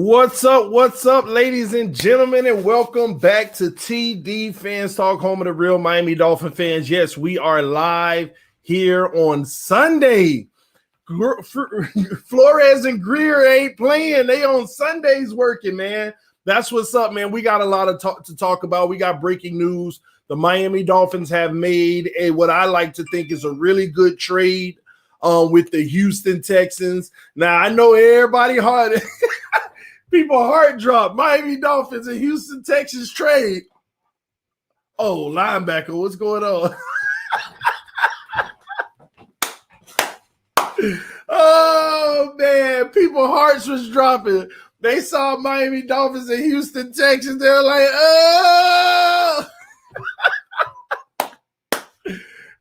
What's up, ladies and gentlemen, and welcome back to TD Fans Talk, home of the real Miami Dolphin fans. Yes, we are live here on Sunday. Flores and Greer ain't playing. They on Sundays working, man. That's what's up, man. We got a lot of to talk about. We got breaking news. The Miami Dolphins have made what I like to think is a really good trade with the Houston Texans. Now, I know everybody hard. People heart drop. Miami Dolphins and Houston Texans trade. Oh, linebacker, what's going on? Oh, man. People hearts was dropping. They saw Miami Dolphins and Houston Texans. They're like, oh.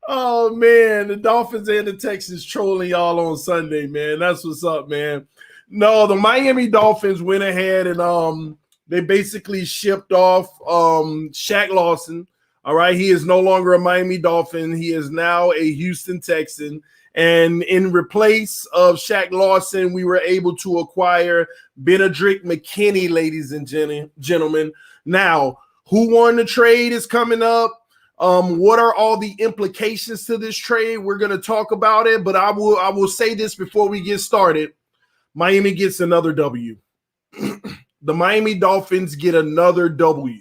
Oh, man. The Dolphins and the Texans trolling y'all on Sunday, man. That's what's up, man. No, the Miami Dolphins went ahead and they basically shipped off Shaq Lawson. All right, he is no longer a Miami Dolphin. He is now a Houston Texan. And in replace of Shaq Lawson, we were able to acquire Benardrick McKinney, ladies and gentlemen. Now, who won the trade is coming up. What are all the implications to this trade? We're going to talk about it, but I will say this before we get started. Miami gets another W. The Miami Dolphins get another W.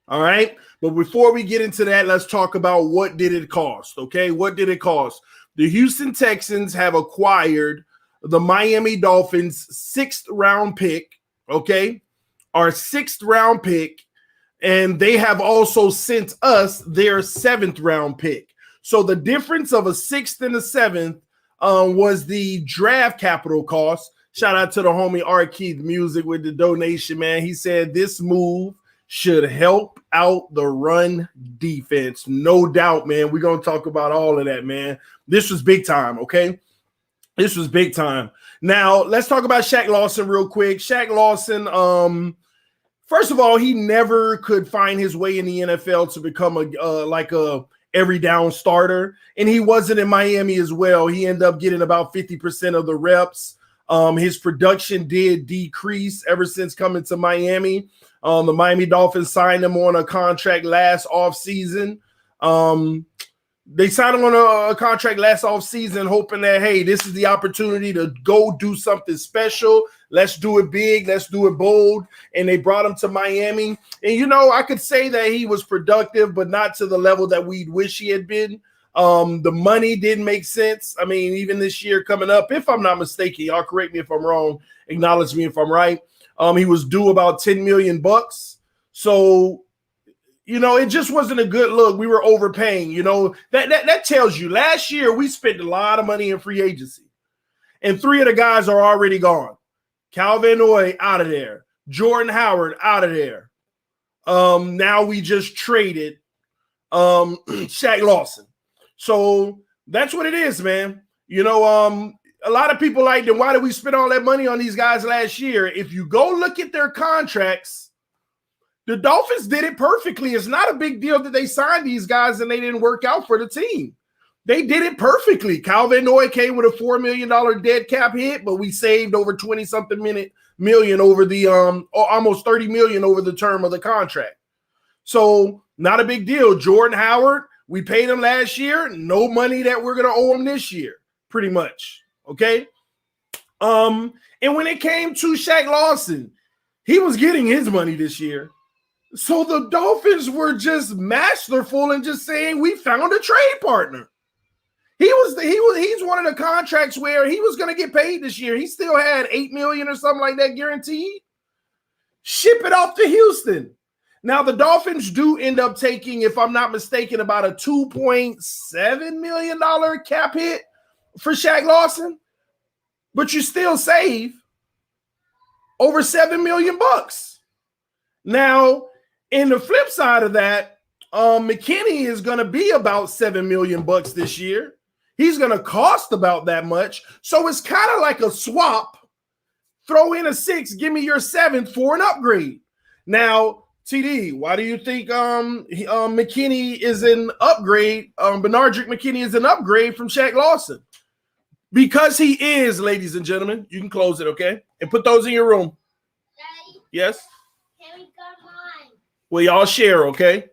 All right. But before we get into that, let's talk about what did it cost. Okay. What did it cost? The Houston Texans have acquired the Miami Dolphins 6th round pick. Okay. Our 6th round pick. And they have also sent us their 7th round pick. So the difference of a 6th and a 7th was the draft capital cost. Shout out to the homie R. Keith Music with the donation, man. He said this move should help out the run defense. No doubt, man. We're going to talk about all of that, man. This was big time, okay? This was big time. Now, let's talk about Shaq Lawson real quick. Shaq Lawson, first of all, he never could find his way in the NFL to become a every down starter. And he wasn't in Miami as well. He ended up getting about 50% of the reps. His production did decrease ever since coming to Miami. The Miami Dolphins signed him on a contract last offseason. They signed him on a contract last offseason, hoping that, hey, this is the opportunity to go do something special. Let's do it big. Let's do it bold. And they brought him to Miami. And, you know, I could say that he was productive, but not to the level that we'd wish he had been. The money didn't make sense. I mean, even this year coming up, if I'm not mistaken, y'all correct me if I'm wrong, acknowledge me if I'm right. He was due about $10 million. So, you know, it just wasn't a good look. We were overpaying, you know, that tells you last year we spent a lot of money in free agency and 3 of the guys are already gone. Calvin Oy out of there. Jordan Howard out of there. Now we just traded Shaq Lawson. So that's what it is, man. You know, a lot of people like, then why did we spend all that money on these guys last year? If you go look at their contracts, the Dolphins did it perfectly. It's not a big deal that they signed these guys and they didn't work out for the team. They did it perfectly. Calvin Noy came with a $4 million dead cap hit, but we saved over 20-something million over the almost 30 million over the term of the contract. So not a big deal. Jordan Howard, we paid him last year. No money that we're going to owe him this year, pretty much. Okay. And when it came to Shaq Lawson, he was getting his money this year. So the Dolphins were just masterful in just saying, we found a trade partner. He's one of the contracts where he was going to get paid this year. He still had $8 million or something like that guaranteed. Ship it off to Houston. Now, the Dolphins do end up taking, if I'm not mistaken, about a $2.7 million cap hit for Shaq Lawson, but you still save over $7 million. Now, in the flip side of that, McKinney is going to be about $7 million this year. He's going to cost about that much. So it's kind of like a swap. Throw in a 6, give me your 7th for an upgrade. Now, TD, why do you think McKinney is an upgrade? Benardrick McKinney is an upgrade from Shaq Lawson. Because he is, ladies and gentlemen. You can close it, okay? And put those in your room. Yes? Well, y'all share, okay?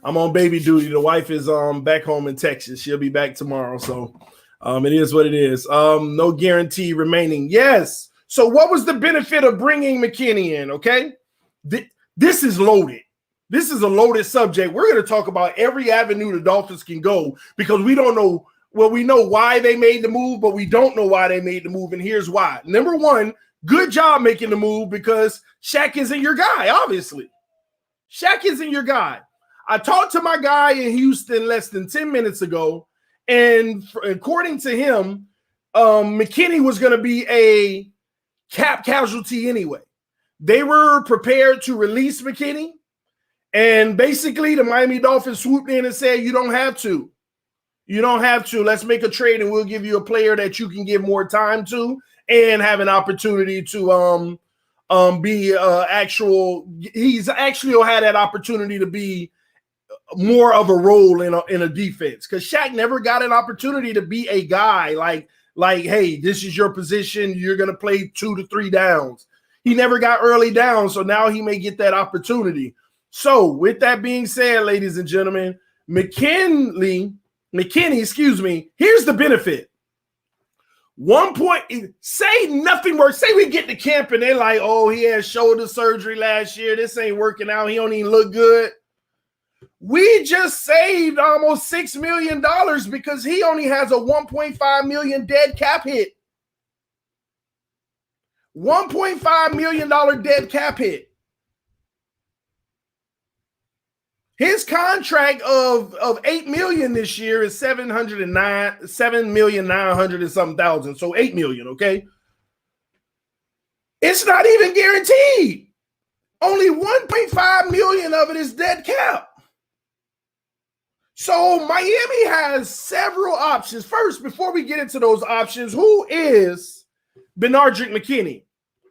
I'm on baby duty. The wife is back home in Texas. She'll be back tomorrow. So it is what it is. No guarantee remaining. Yes. So what was the benefit of bringing McKinney in? Okay. This is loaded. This is a loaded subject. We're going to talk about every avenue the Dolphins can go because we don't know. Well, we know why they made the move, but we don't know why they made the move. And here's why. Number one, good job making the move because Shaq isn't your guy, obviously. Shaq isn't your guy. I talked to my guy in Houston less than 10 minutes ago, and according to him, McKinney was going to be a cap casualty anyway. They were prepared to release McKinney, and basically the Miami Dolphins swooped in and said, you don't have to. You don't have to. Let's make a trade, and we'll give you a player that you can give more time to and have an opportunity to be actual. He's actually had that opportunity to be more of a role in a defense because Shaq never got an opportunity to be a guy like, hey, this is your position. You're going to play 2 to 3 downs. He never got early down, so now he may get that opportunity. So with that being said, ladies and gentlemen, McKinney, excuse me, here's the benefit. 1 point, say nothing works. Say we get to camp and they're like, oh, he had shoulder surgery last year. This ain't working out. He don't even look good. We just saved almost $6 million because he only has a $1.5 million dead cap hit. $1.5 million dead cap hit. His contract of $8 million this year is $7,900,000 and something thousand. So $8 million, okay? It's not even guaranteed. Only $1.5 million of it is dead cap. So Miami has several options. First, before we get into those options, who is Benardrick McKinney?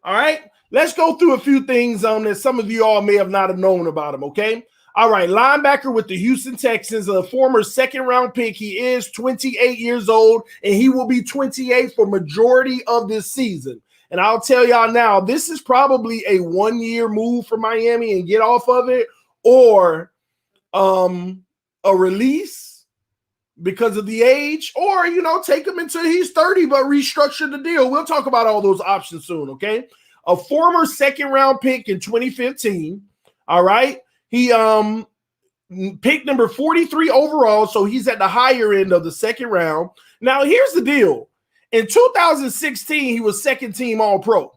All right, let's go through a few things that some of you all may have not have known about him, okay? All right, linebacker with the Houston Texans, a former second-round pick. He is 28 years old, and he will be 28 for majority of this season. And I'll tell y'all now, this is probably a one-year move for Miami and get off of it, or a release because of the age, or, take him until he's 30, but restructure the deal. We'll talk about all those options soon, okay? A former second-round pick in 2015, all right? He picked number 43 overall, so he's at the higher end of the second round. Now, here's the deal. In 2016, he was second-team All-Pro.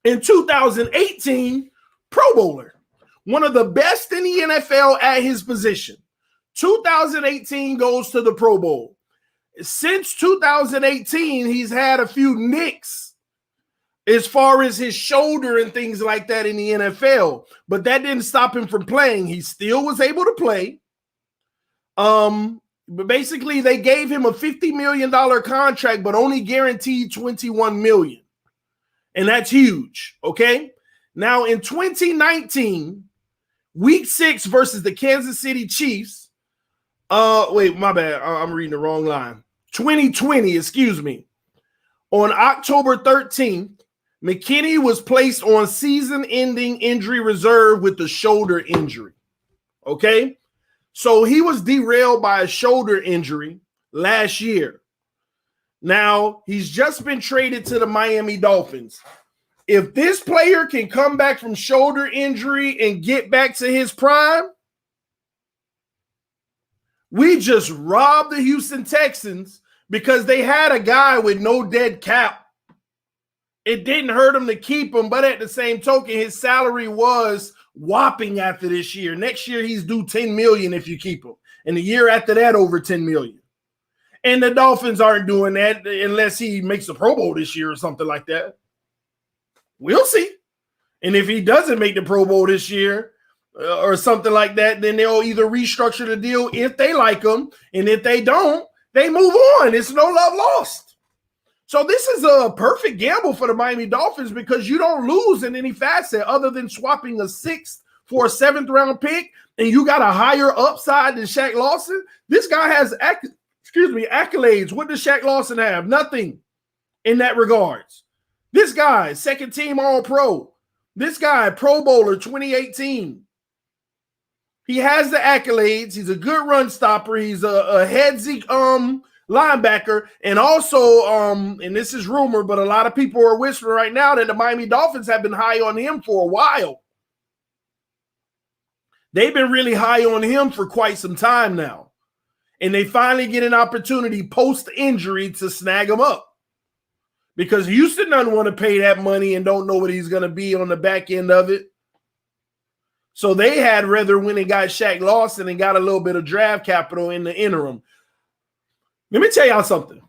In 2018, Pro Bowler. One of the best in the NFL at his position. 2018 goes to the Pro Bowl. Since 2018, he's had a few nicks as far as his shoulder and things like that in the NFL. But that didn't stop him from playing. He still was able to play. But basically, they gave him a $50 million contract, but only guaranteed $21 million. And that's huge, okay? Now, in 2019, Week 6 versus the Kansas City Chiefs, wait, my bad. I'm reading the wrong line. 2020, excuse me. On October 13th, McKinney was placed on season-ending injury reserve with the shoulder injury. Okay? So he was derailed by a shoulder injury last year. Now, he's just been traded to the Miami Dolphins. If this player can come back from shoulder injury and get back to his prime, we just robbed the Houston Texans because they had a guy with no dead cap. It didn't hurt him to keep him, but at the same token, his salary was whopping after this year. Next year, he's due $10 million if you keep him. And the year after that, over $10 million. And the Dolphins aren't doing that unless he makes a Pro Bowl this year or something like that. We'll see. And if he doesn't make the Pro Bowl this year or something like that, then they'll either restructure the deal if they like him. And if they don't, they move on. It's no love lost. So this is a perfect gamble for the Miami Dolphins because you don't lose in any facet other than swapping a 6th for a 7th round pick, and you got a higher upside than Shaq Lawson. This guy has accolades. What does Shaq Lawson have? Nothing in that regards. This guy, second team All-Pro. This guy, Pro Bowler 2018. He has the accolades. He's a good run stopper. He's a headsy linebacker. And also, and this is rumor, but a lot of people are whispering right now that the Miami Dolphins have been high on him for a while. They've been really high on him for quite some time now. And they finally get an opportunity post-injury to snag him up. Because Houston doesn't want to pay that money and don't know what he's going to be on the back end of it. So they had rather went and got Shaq Lawson and got a little bit of draft capital in the interim. Let me tell y'all something.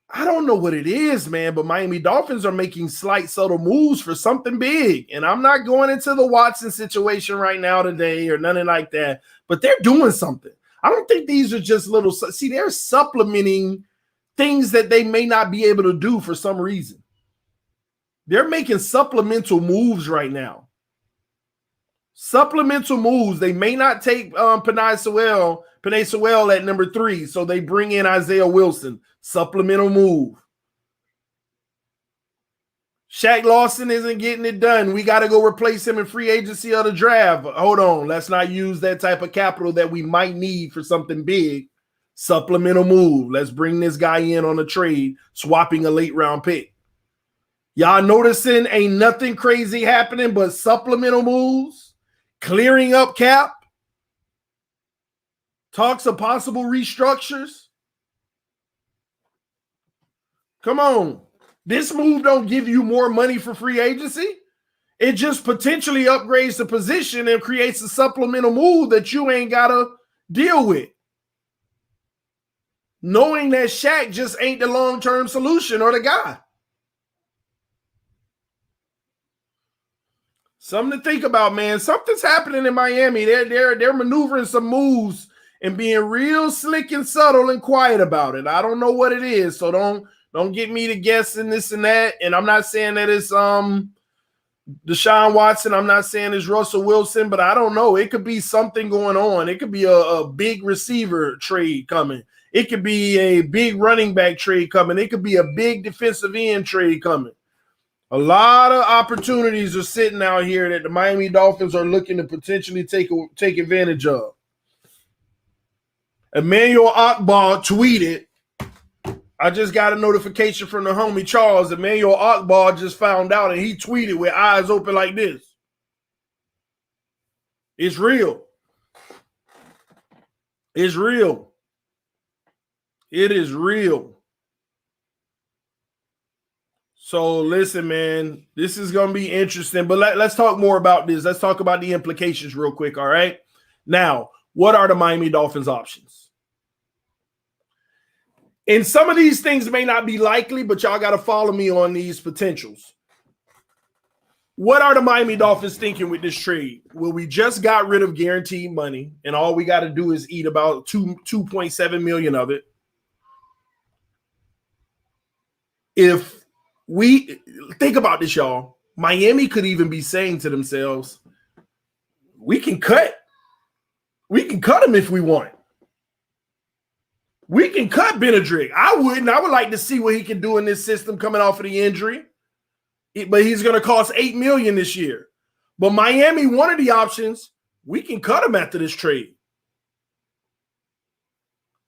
I don't know what it is, man, but Miami Dolphins are making slight, subtle moves for something big. And I'm not going into the Watson situation right now today or nothing like that, but they're doing something. I don't think these are just little – see, they're supplementing things that they may not be able to do for some reason. They're making supplemental moves right now. Supplemental moves. They may not take Penei Sewell at number 3, so they bring in Isaiah Wilson. Supplemental move. Shaq Lawson isn't getting it done. We got to go replace him in free agency or the draft. Hold on. Let's not use that type of capital that we might need for something big. Supplemental move. Let's bring this guy in on a trade, swapping a late round pick. Y'all noticing ain't nothing crazy happening but supplemental moves, clearing up cap, talks of possible restructures. Come on. This move don't give you more money for free agency. It just potentially upgrades the position and creates a supplemental move that you ain't got to deal with. Knowing that Shaq just ain't the long-term solution or the guy. Something to think about, man. Something's happening in Miami. They're maneuvering some moves and being real slick and subtle and quiet about it. I don't know what it is, so don't get me to guessing this and that. And I'm not saying that it's Deshaun Watson. I'm not saying it's Russell Wilson, but I don't know. It could be something going on. It could be a big receiver trade coming. It could be a big running back trade coming. It could be a big defensive end trade coming. A lot of opportunities are sitting out here that the Miami Dolphins are looking to potentially take advantage of. Emmanuel Akbar tweeted, I just got a notification from the homie Charles. Emmanuel Akbar just found out, and he tweeted with eyes open like this. It's real. It's real. It is real. So listen, man, this is going to be interesting, but let's talk more about this. Let's talk about the implications real quick, all right? Now, what are the Miami Dolphins' options? And some of these things may not be likely, but y'all got to follow me on these potentials. What are the Miami Dolphins thinking with this trade? Well, we just got rid of guaranteed money, and all we got to do is eat about $2.7 million of it. If we think about this, y'all, Miami could even be saying to themselves, we can cut him if we want. We can cut Benardrick. I would like to see what he can do in this system coming off of the injury. But he's going to cost $8 million this year. But Miami, one of the options, we can cut him after this trade.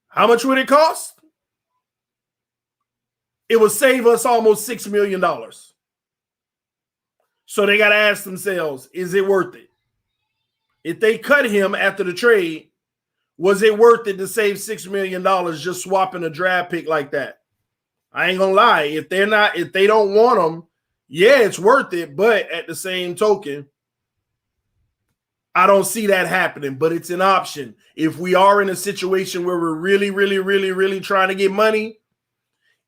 How much would it cost? It would save us almost $6 million. So they got to ask themselves, is it worth it? If they cut him after the trade, was it worth it to save $6 million just swapping a draft pick like that? I ain't gonna lie. If they don't want him, yeah, it's worth it. But at the same token, I don't see that happening. But it's an option. If we are in a situation where we're really, really, really, really trying to get money,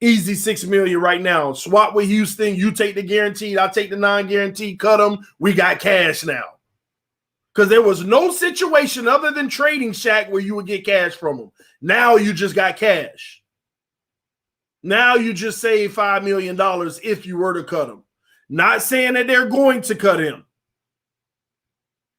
easy $6 million right now. Swap with Houston. You take the guaranteed. I take the non-guaranteed. Cut them. We got cash now. Because there was no situation other than trading Shaq where you would get cash from him. Now you just got cash. Now you just saved $5 million if you were to cut him. Not saying that they're going to cut him.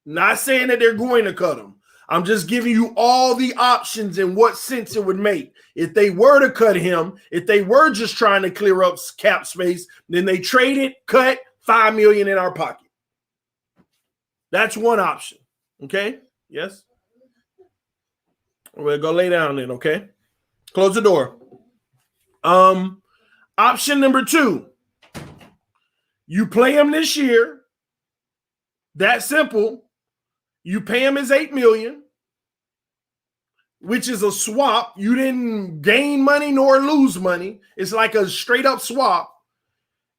Not saying that they're going to cut him. I'm just giving you all the options and what sense it would make. If they were to cut him, if they were just trying to clear up cap space, then they trade it, cut $5 million in our pocket. That's one option. Okay? Yes? We'll go lay down then, okay? Close the door. Option number 2. You play him this year. That simple. You pay him his $8 million, which is a swap. You didn't gain money nor lose money. It's like a straight up swap.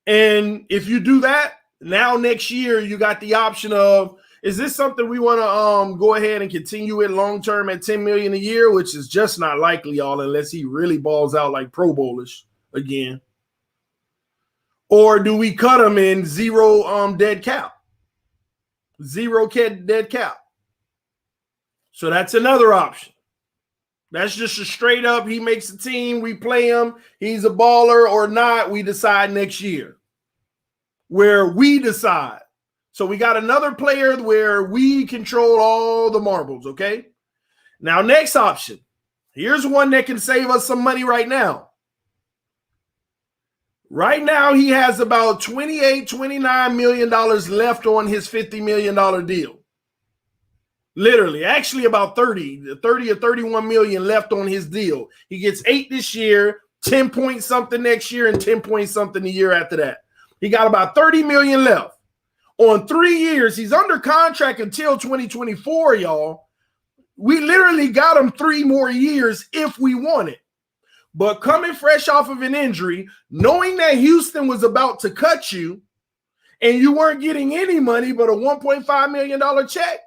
And if you do that, now next year you got the option of, is this something we want to go ahead and continue it long term at $10 million a year, which is just not likely, y'all, unless he really balls out like Pro Bowlish again. Or do we cut him in zero dead cap? Zero dead cap. So that's another option. That's just a straight up, he makes a team, we play him, he's a baller or not, we decide next year. Where we decide. So we got another player where we control all the marbles, okay? Now, next option. Here's one that can save us some money right now. Right now, he has about $28, $29 million left on his $50 million deal. Literally, actually about 30 or 31 million left on his deal. He gets 8 this year, 10 point something next year, and 10 point something the year after that. He got about 30 million left. On 3 years, he's under contract until 2024, y'all. We literally got him 3 more years if we want it. But coming fresh off of an injury, knowing that Houston was about to cut you and you weren't getting any money but a $1.5 million check,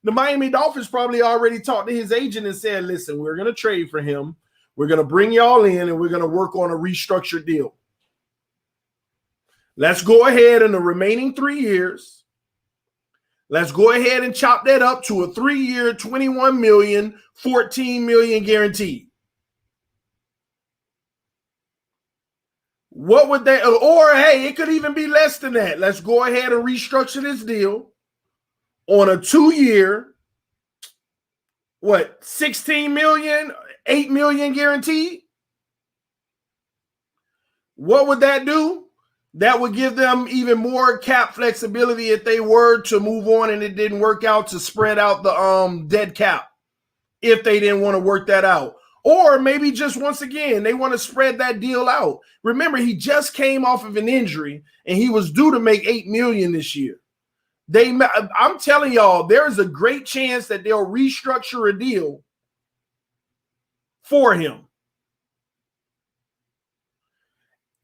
the Miami Dolphins probably already talked to his agent and said, listen, we're going to trade for him. We're going to bring y'all in and we're going to work on a restructured deal. Let's go ahead in the remaining 3 years. Let's go ahead and chop that up to a 3-year, $21 million, $14 million guaranteed. What would that, or hey, it could even be less than that. Let's go ahead and restructure this deal on a 2-year, $16 million, $8 million guaranteed. What would that do? That would give them even more cap flexibility if they were to move on and it didn't work out, to spread out the dead cap if they didn't want to work that out. Or maybe just once again, they want to spread that deal out. Remember, he just came off of an injury and he was due to make $8 million this year. I'm telling y'all, there's a great chance that they'll restructure a deal for him.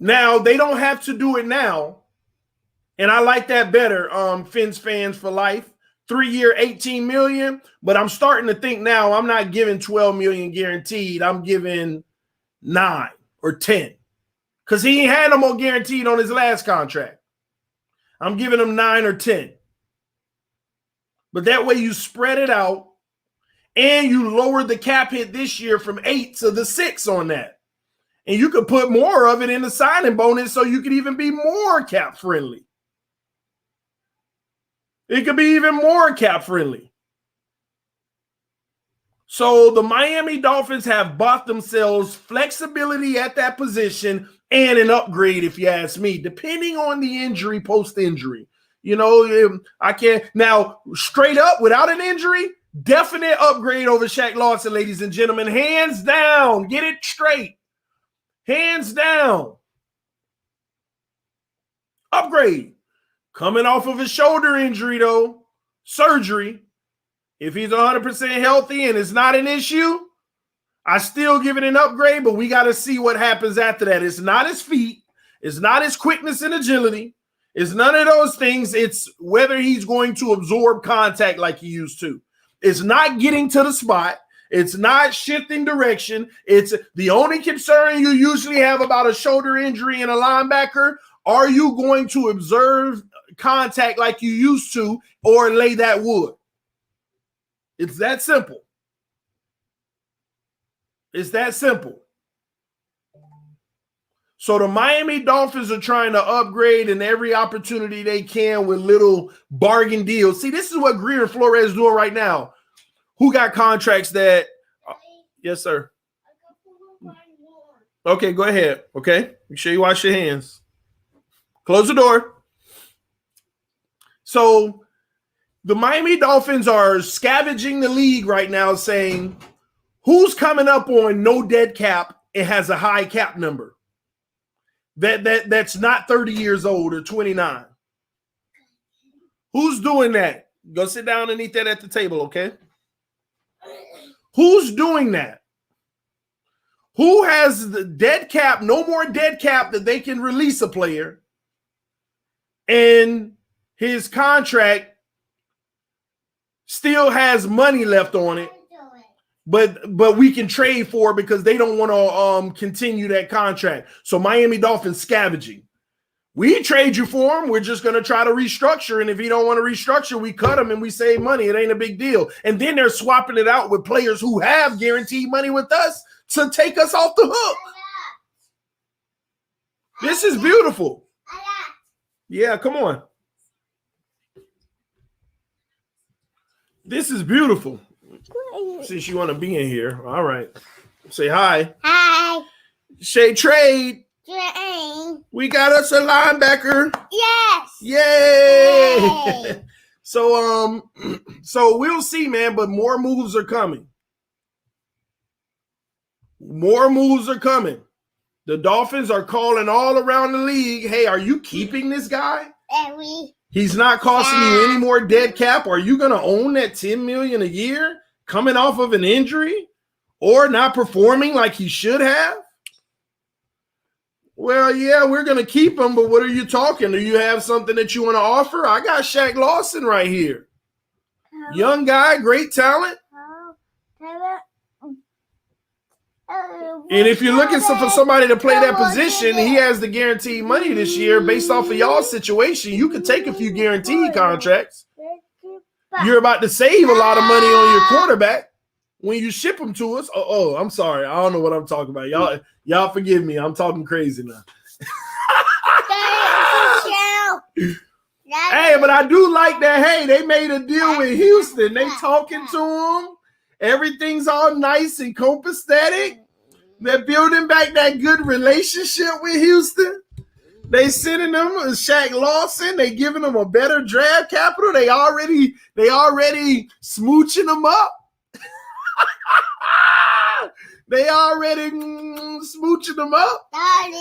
Now, they don't have to do it now, and I like that better, Fins fans for life. 3-year, $18 million, but I'm starting to think now I'm not giving $12 million guaranteed. I'm giving 9 or 10 because he ain't had no more guaranteed on his last contract. I'm giving him 9 or 10. But that way you spread it out and you lower the cap hit this year from 8 to the 6 on that. And you could put more of it in the signing bonus so you could even be more cap friendly. It could be even more cap friendly. So the Miami Dolphins have bought themselves flexibility at that position and an upgrade, if you ask me, depending on the injury, post-injury. You know, I can't now straight up without an injury, definite upgrade over Shaq Lawson, ladies and gentlemen. Hands down. Get it straight. Hands down. Upgrade. Coming off of a shoulder injury, though, surgery. If he's 100% healthy and it's not an issue, I still give it an upgrade, but we got to see what happens after that. It's not his feet. It's not his quickness and agility. It's none of those things. It's whether he's going to absorb contact like he used to. It's not getting to the spot. It's not shifting direction. It's the only concern you usually have about a shoulder injury in a linebacker. Are you going to observe contact like you used to or lay that wood? It's that simple. It's that simple. So the Miami Dolphins are trying to upgrade in every opportunity they can with little bargain deals. See, this is what Greer and Flores is doing right now. Who got contracts that yes, sir. Okay, go ahead. Okay. Make sure you wash your hands. Close the door. So The Miami Dolphins are scavenging the league right now, saying who's coming up on no dead cap and has a high cap number. That's not 30 years old or 29. Who's doing that? Go sit down and eat that at the table, okay? Who's doing that? Who has the dead cap, no more dead cap that they can release a player, and his contract still has money left on it, but we can trade for it because they don't want to continue that contract. So Miami Dolphins scavenging. We trade you for him. We're just going to try to restructure, and if he don't want to restructure, we cut him and we save money. It ain't a big deal. And then they're swapping it out with players who have guaranteed money with us to take us off the hook. This is beautiful. Yeah, come on. This is beautiful. Since you want to be in here. All right. Say hi. Hi. Say trade. Trade. We got us a linebacker. Yes. Yay. Yay. So we'll see, man, but more moves are coming. More moves are coming. The Dolphins are calling all around the league, hey, are you keeping this guy? He's not costing you any more dead cap. Are you going to own that $10 million a year coming off of an injury or not performing like he should have? Well, yeah, we're going to keep him, but what are you talking? Do you have something that you want to offer? I got Shaq Lawson right here. Young guy, great talent. And if you're looking for somebody to play that position, he has the guaranteed money this year based off of y'all's situation. You could take a few guaranteed contracts. You're about to save a lot of money on your quarterback when you ship him to us. Oh, I'm sorry. I don't know what I'm talking about. Y'all forgive me. I'm talking crazy now. Hey, but I do like that. Hey, they made a deal with Houston. They talking to him. Everything's all nice and copacetic. They're building back that good relationship with Houston. They sending them a Shaq Lawson. They giving them a better draft capital. They already smooching them up. They already smooching them up. Daddy,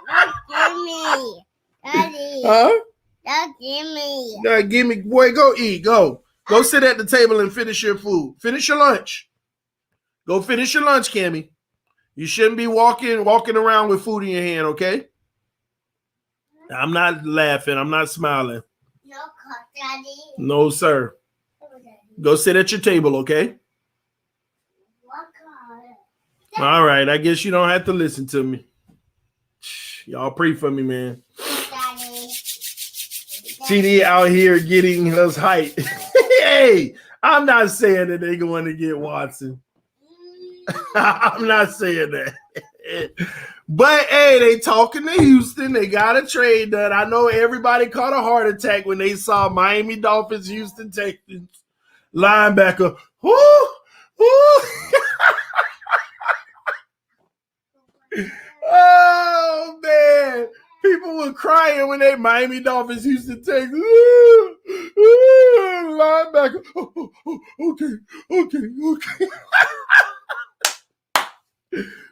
don't give me. Daddy. Huh? Don't give me. Give me, boy, go eat. Go sit at the table and finish your food. Finish your lunch. Go finish your lunch, Cammy. You shouldn't be walking around with food in your hand, okay? I'm not laughing. I'm not smiling. No, Daddy. No, sir. Go sit at your table, okay? All right. I guess you don't have to listen to me. Y'all pray for me, man. Daddy. TD out here getting us hype. Hey, I'm not saying that they're going to get Watson. I'm not saying that. But, hey, they talking to Houston. They got a trade done. I know everybody caught a heart attack when they saw Miami Dolphins, Houston Texans linebacker. Woo! Oh, man. People were crying when they Miami Dolphins, Houston Texans. Linebacker. Okay.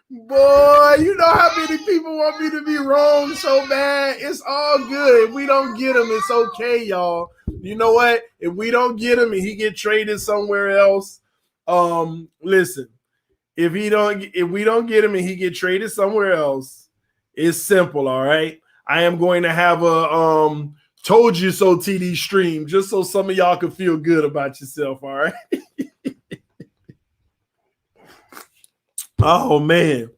Boy, you know how many people want me to be wrong so bad. It's all good. If we don't get him, it's okay, y'all. You know what? If we don't get him and he get traded somewhere else, listen. If we don't get him and he get traded somewhere else, it's simple, all right? I am going to have a told you so TD stream just so some of y'all can feel good about yourself, all right? Oh, man.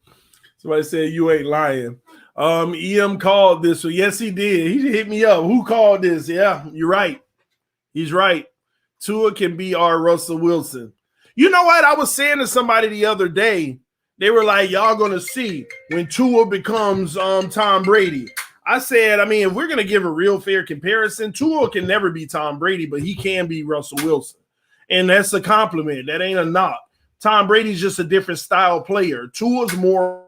Somebody said you ain't lying. EM called this. So yes, he did. He hit me up. Who called this? Yeah, you're right. He's right. Tua can be our Russell Wilson. You know what? I was saying to somebody the other day, they were like, y'all going to see when Tua becomes Tom Brady. I said, I mean, if we're going to give a real fair comparison, Tua can never be Tom Brady, but he can be Russell Wilson. And that's a compliment. That ain't a knock. Tom Brady's just a different style player. Tua's more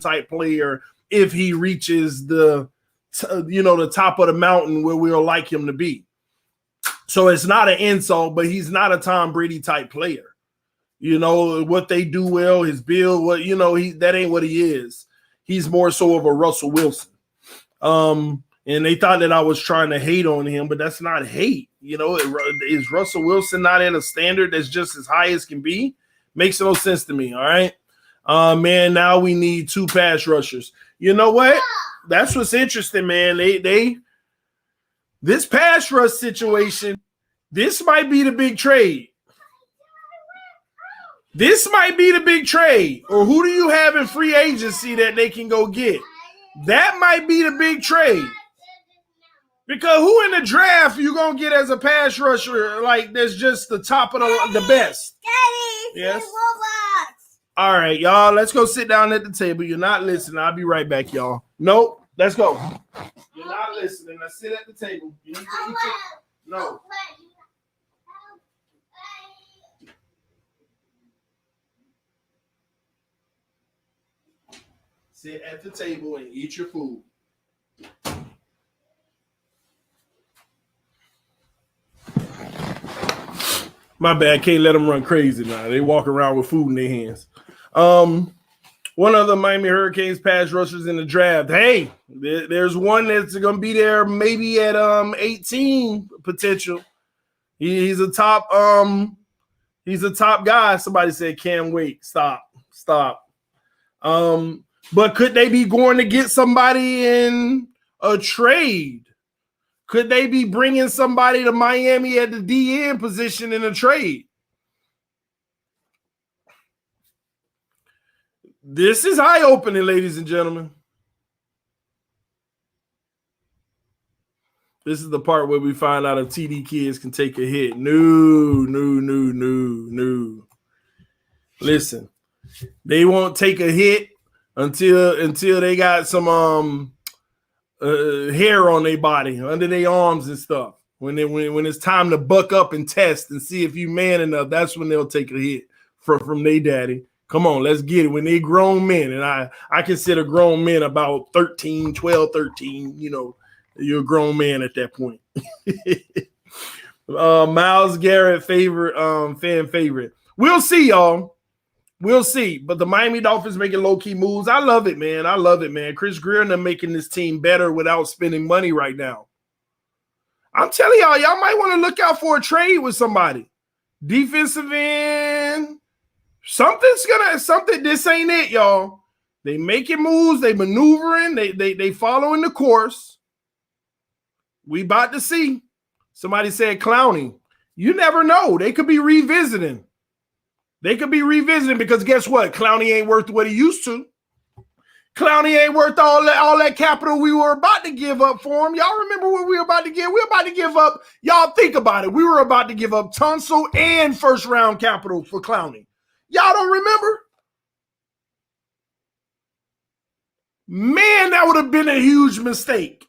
type player if he reaches the top of the mountain where we'll like him to be. So it's not an insult, but he's not a Tom Brady type player. You know, what they do well, his build, that ain't what he is. He's more so of a Russell Wilson. And they thought that I was trying to hate on him, but that's not hate. You know, is Russell Wilson not at a standard that's just as high as can be? Makes no sense to me, all right? Man, now we need 2 pass rushers. You know what? That's what's interesting, man. This pass rush situation, this might be the big trade. This might be the big trade. Or who do you have in free agency that they can go get? That might be the big trade. Because who in the draft you going to get as a pass rusher like that's just the top of the best? Daddy, yes. robots. All right, y'all. Let's go sit down at the table. You're not listening. I'll be right back, y'all. Nope. Let's go. You're not listening. Let's sit at the table. You need to eat it. No. Sit at the table and eat your food. My bad. Can't let them run crazy now. They walk around with food in their hands. One of the Miami Hurricanes pass rushers in the draft. Hey, there's one that's going to be there maybe at 18 potential. He's a top guy. Somebody said can't wait. Stop. But could they be going to get somebody in a trade? Could they be bringing somebody to Miami at the DN position in a trade? This is eye-opening, ladies and gentlemen. This is the part where we find out if TD kids can take a hit. No. Listen, they won't take a hit until they got some hair on their body, under their arms and stuff. When it's time to buck up and test and see if you man enough, that's when they'll take a hit from their daddy. Come on, let's get it. When they grown men, and I consider grown men about 13, 12, 13, you're a grown man at that point. Myles Garrett fan favorite. We'll see, y'all. We'll see. But the Miami Dolphins making low-key moves. I love it, man. Chris Greer making this team better without spending money right now. I'm telling y'all might want to look out for a trade with somebody. Defensive end. Something. This ain't it, y'all. They making moves. They maneuvering. They following the course. We about to see. Somebody said Clowney. You never know. They could be revisiting. Because guess what? Clowney ain't worth what he used to. Clowney ain't worth all that capital we were about to give up for him. Y'all remember what we were about to give? We were about to give up. Y'all think about it. We were about to give up Tunsil and first-round capital for Clowney. Y'all don't remember? Man, that would have been a huge mistake.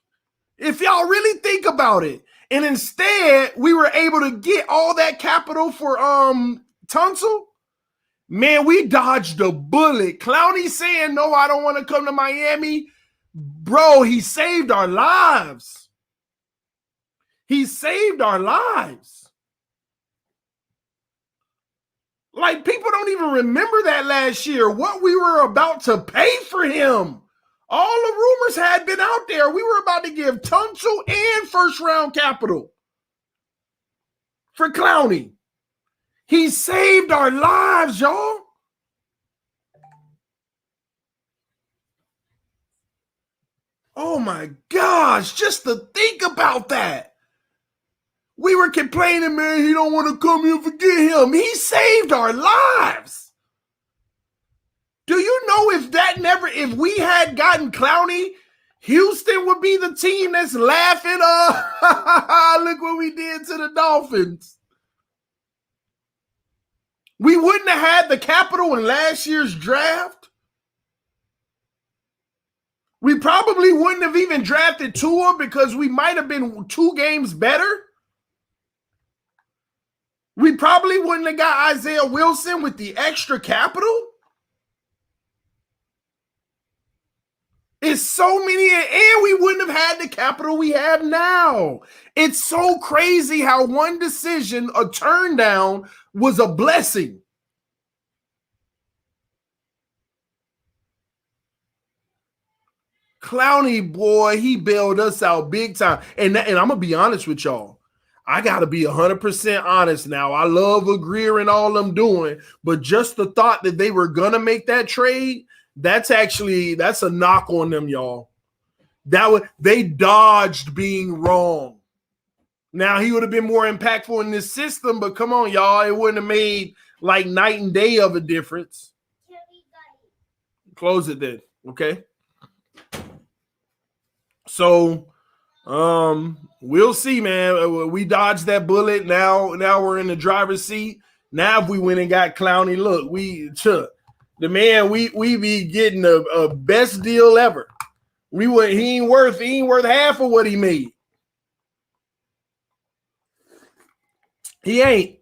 If y'all really think about it. And instead, we were able to get all that capital for Tunsil. Man, we dodged a bullet. Clowney saying, no, I don't want to come to Miami. Bro, he saved our lives. Like, people don't even remember that last year, what we were about to pay for him. All the rumors had been out there. We were about to give Tunsil and first-round capital for Clowney. He saved our lives, y'all. Oh, my gosh. Just to think about that. We were complaining, man, he don't want to come here, forget him. He saved our lives. Do you know if we had gotten Clowney, Houston would be the team that's laughing. Look what we did to the Dolphins. We wouldn't have had the capital in last year's draft. We probably wouldn't have even drafted Tua because we might have been 2 games better. We probably wouldn't have got Isaiah Wilson with the extra capital. It's so many, and we wouldn't have had the capital we have now. It's so crazy how one decision, a turn down, was a blessing. Clowney, boy, he bailed us out big time. And I'm going to be honest with y'all. I got to be 100% honest now. I love Greer and all them doing, but just the thought that they were going to make that trade, that's a knock on them, y'all. They dodged being wrong. Now, he would have been more impactful in this system, but come on, y'all. It wouldn't have made like night and day of a difference. Close it then, okay? So, we'll see, man. We dodged that bullet. Now we're in the driver's seat. Now, if we went and got Clowney, look, we be getting a best deal ever. He ain't worth half of what he made. He ain't.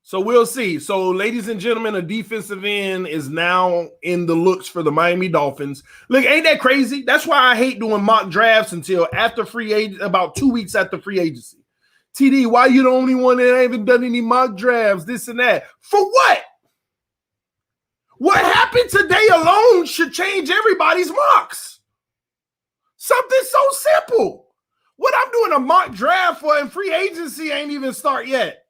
So we'll see. So, ladies and gentlemen, a defensive end is now in the looks for the Miami Dolphins. Look, ain't that crazy? That's why I hate doing mock drafts until after about 2 weeks after free agency. TD, why you the only one that haven't done any mock drafts, this and that? For what? What happened today alone should change everybody's mocks. Something so simple. What I'm doing a mock draft for and free agency ain't even start yet.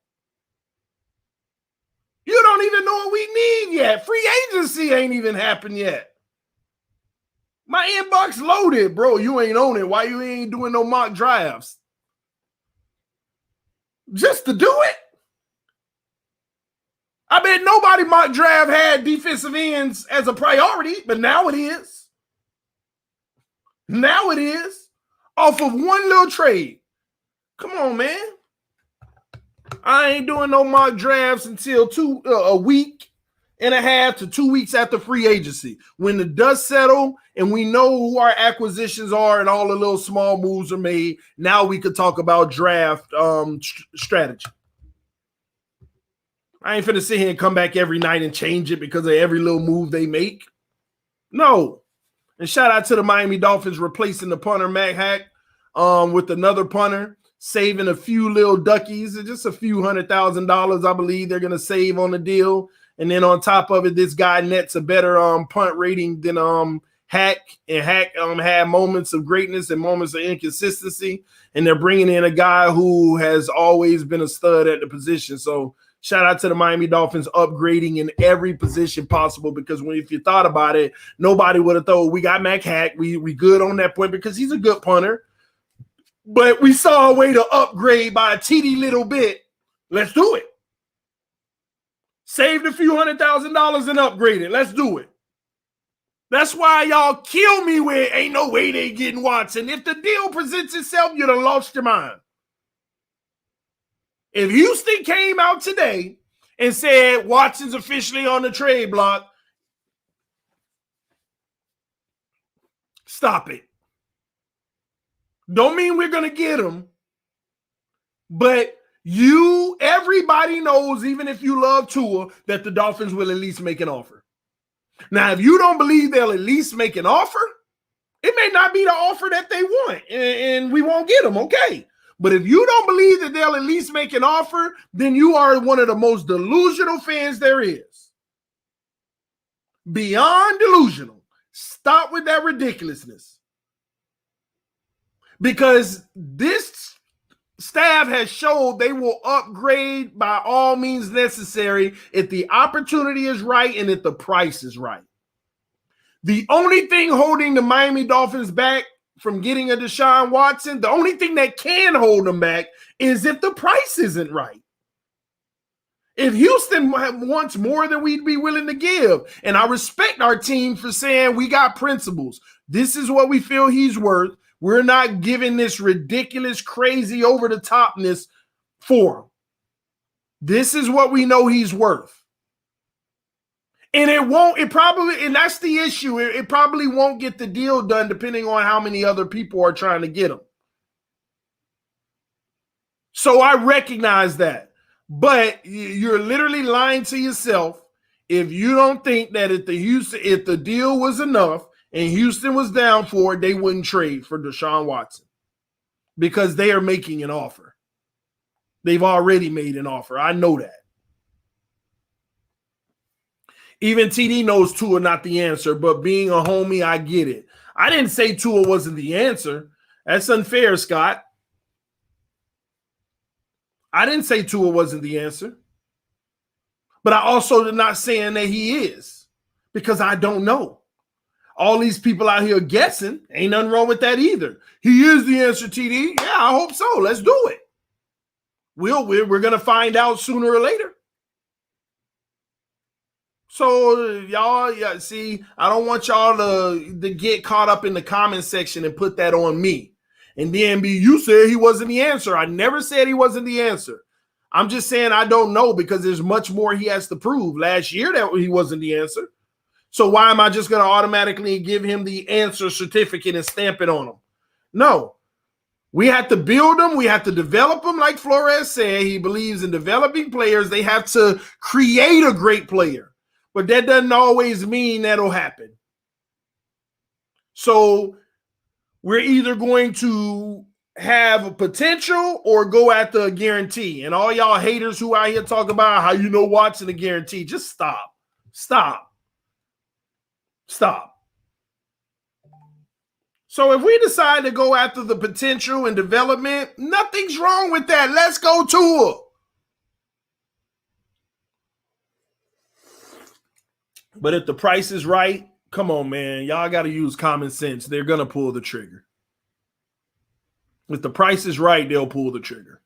You don't even know what we need yet. Free agency ain't even happened yet. My inbox loaded, bro. You ain't on it. Why you ain't doing no mock drafts? Just to do it? I bet nobody mock draft had defensive ends as a priority, but now it is. Now it is. Off of one little trade. Come on, man. I ain't doing no mock drafts until a week and a half to 2 weeks after free agency. When the dust settle and we know who our acquisitions are and all the little small moves are made, now we could talk about draft strategy. I ain't finna sit here and come back every night and change it because of every little move they make. No. And shout out to the Miami Dolphins replacing the punter, Matt Hack, with another punter, saving a few little duckies, just a few $100,000, I believe they're going to save on the deal. And then on top of it, this guy nets a better punt rating than Hack. And Hack had moments of greatness and moments of inconsistency. And they're bringing in a guy who has always been a stud at the position. So shout out to the Miami Dolphins upgrading in every position possible, because if you thought about it, nobody would have thought we got Mac Hack. We good on that point because he's a good punter. But we saw a way to upgrade by a teeny little bit. Let's do it. Saved a few $100,000 and upgraded. Let's do it. That's why y'all kill me with ain't no way they getting Watson. If the deal presents itself, you'd have lost your mind. If Houston came out today and said Watson's officially on the trade block, stop it. Don't mean we're going to get him, but everybody knows, even if you love Tua, that the Dolphins will at least make an offer. Now, if you don't believe they'll at least make an offer, it may not be the offer that they want, and we won't get them, okay? But if you don't believe that they'll at least make an offer, then you are one of the most delusional fans there is. Beyond delusional. Stop with that ridiculousness. Because this staff has showed they will upgrade by all means necessary if the opportunity is right and if the price is right. The only thing holding the Miami Dolphins back from getting a Deshaun Watson, the only thing that can hold them back is if the price isn't right. If Houston wants more than we'd be willing to give, and I respect our team for saying we got principles. This is what we feel he's worth. We're not giving this ridiculous, crazy, over-the-topness for him. This is what we know he's worth. And and that's the issue. It probably won't get the deal done depending on how many other people are trying to get him. So I recognize that. But you're literally lying to yourself if you don't think that if the deal was enough and Houston was down for it, they wouldn't trade for Deshaun Watson because they are making an offer. They've already made an offer. I know that. Even TD knows Tua not the answer, but being a homie, I get it. I didn't say Tua wasn't the answer. That's unfair, Scott. I didn't say Tua wasn't the answer. But I also am not saying that he is because I don't know. All these people out here guessing, ain't nothing wrong with that either. He is the answer, TD. Yeah, I hope so. Let's do it. We're going to find out sooner or later. So y'all, see, I don't want y'all to get caught up in the comment section and put that on me. And then you said he wasn't the answer. I never said he wasn't the answer. I'm just saying I don't know because there's much more he has to prove. Last year that he wasn't the answer. So why am I just going to automatically give him the answer certificate and stamp it on him? No. We have to build them. We have to develop them. Like Flores said, he believes in developing players. They have to create a great player. But that doesn't always mean that'll happen. So we're either going to have a potential or go after a guarantee. And all y'all haters who out here talk about how you know Watson a guarantee, just stop. Stop. Stop. So if we decide to go after the potential and development, nothing's wrong with that. Let's go to it. But if the price is right, come on, man. Y'all got to use common sense. They're going to pull the trigger. If the price is right, they'll pull the trigger.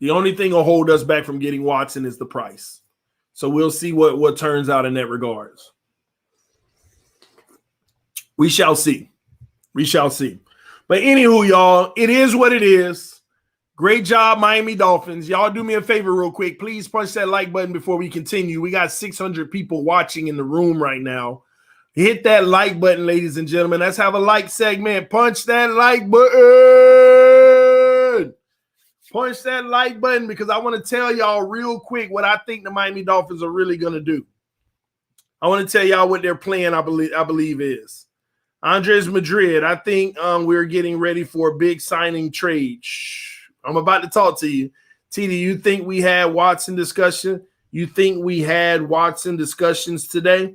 The only thing will hold us back from getting Watson is the price. So we'll see what turns out in that regards. We shall see. We shall see. But anywho, y'all, it is what it is. Great job, Miami Dolphins. Y'all do me a favor real quick. Please punch that like button before we continue. We got 600 people watching in the room right now. Hit that like button, ladies and gentlemen. Let's have a like segment. Punch that like button. Punch that like button because I want to tell y'all real quick what I think the Miami Dolphins are really going to do. I want to tell y'all what their plan, I believe is. Andres Madrid, I think we're getting ready for a big signing trade. Shh. I'm about to talk to you. TD, you think we had Watson discussion? You think we had Watson discussions today?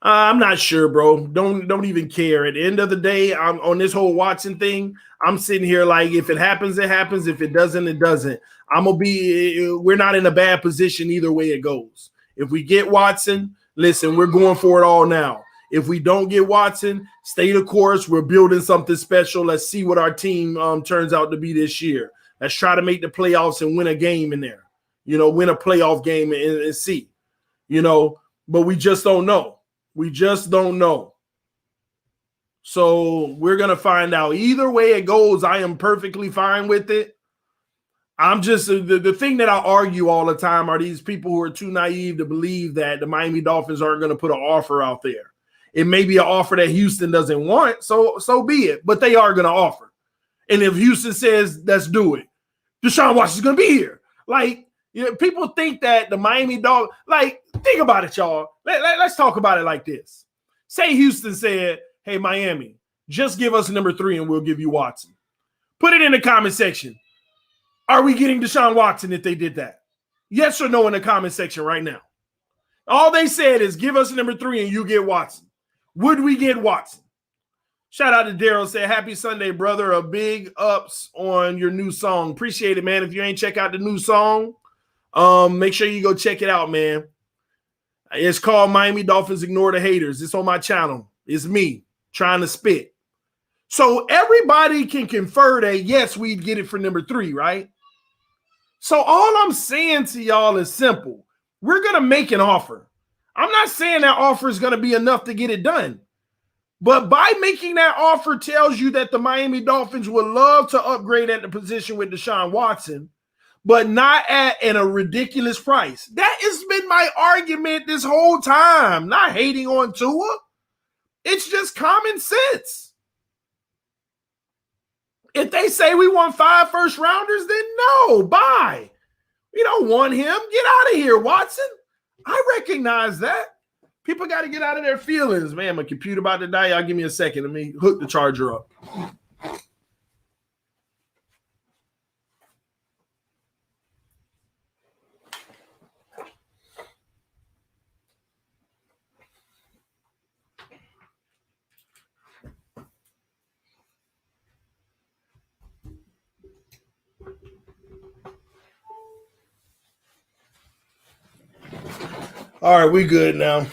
I'm not sure, bro. Don't even care. At the end of the day, I'm on this whole Watson thing. I'm sitting here like, if it happens, it happens. If it doesn't, it doesn't. We're not in a bad position either way it goes. If we get Watson, listen, we're going for it all now. If we don't get Watson, stay the course. We're building something special. Let's see what our team turns out to be this year. Let's try to make the playoffs and win a game in there. Win a playoff game and see. But we just don't know. We just don't know. So we're going to find out. Either way it goes, I am perfectly fine with it. I'm just the thing that I argue all the time are these people who are too naive to believe that the Miami Dolphins aren't going to put an offer out there. It may be an offer that Houston doesn't want, so be it. But they are going to offer. And if Houston says, let's do it, Deshaun Watson's going to be here. Like, people think that the Miami Dolphins, like, think about it, y'all. Let's talk about it like this. Say Houston said, hey, Miami, just give us number 3 and we'll give you Watson. Put it in the comment section. Are we getting Deshaun Watson if they did that? Yes or no in the comment section right now. All they said is give us number 3 and you get Watson. Would we get Watson? Shout out to Daryl. Said, happy Sunday, brother. A big ups on your new song. Appreciate it, man. If you ain't check out the new song, make sure you go check it out, man. It's called Miami Dolphins Ignore the Haters. It's on my channel. It's me trying to spit. So everybody can confer that, yes, we'd get it for number 3, right? So all I'm saying to y'all is simple. We're going to make an offer. I'm not saying that offer is going to be enough to get it done. But by making that offer tells you that the Miami Dolphins would love to upgrade at the position with Deshaun Watson, but not at a ridiculous price. That has been my argument this whole time. Not hating on Tua. It's just common sense. If they say we want 5 first rounders, then no, bye. We don't want him. Get out of here, Watson. I recognize that. People got to get out of their feelings, man. My computer about to die. Y'all give me a second. Let me hook the charger up. All right, we good now.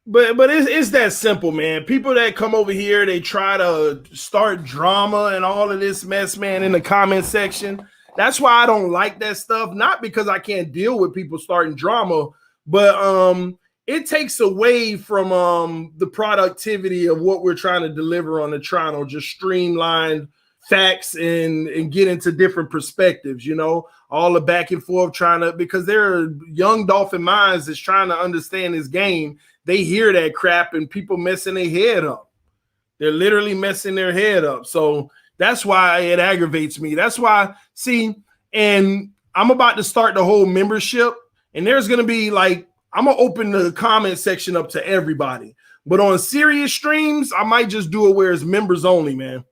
But it's that simple, man. People that come over here, they try to start drama and all of this mess, man, in the comment section. That's why I don't like that stuff. Not because I can't deal with people starting drama, but it takes away from the productivity of what we're trying to deliver on the channel. Just streamlined facts and get into different perspectives, you know, all the back and forth because there are young Dolphin minds that's trying to understand this game. They hear that crap and people messing their head up. They're literally messing their head up. So that's why it aggravates me. That's why, and I'm about to start the whole membership, and there's going to be I'm going to open the comment section up to everybody. But on serious streams, I might just do it where it's members only, man.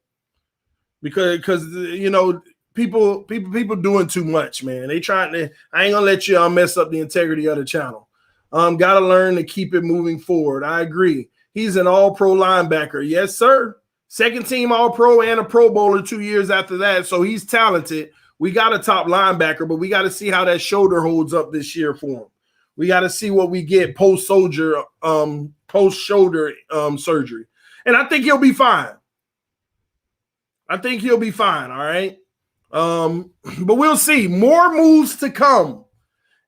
Because you know, people doing too much, man. They trying to, I ain't going to let you mess up the integrity of the channel. Got to learn to keep it moving forward. I agree. He's an all-pro linebacker. Yes, sir. Second team all-pro and a Pro Bowler 2 years after that. So he's talented. We got a top linebacker, but we got to see how that shoulder holds up this year for him. We got to see what we get post-shoulder surgery. And I think he'll be fine. All right? But we'll see. More moves to come.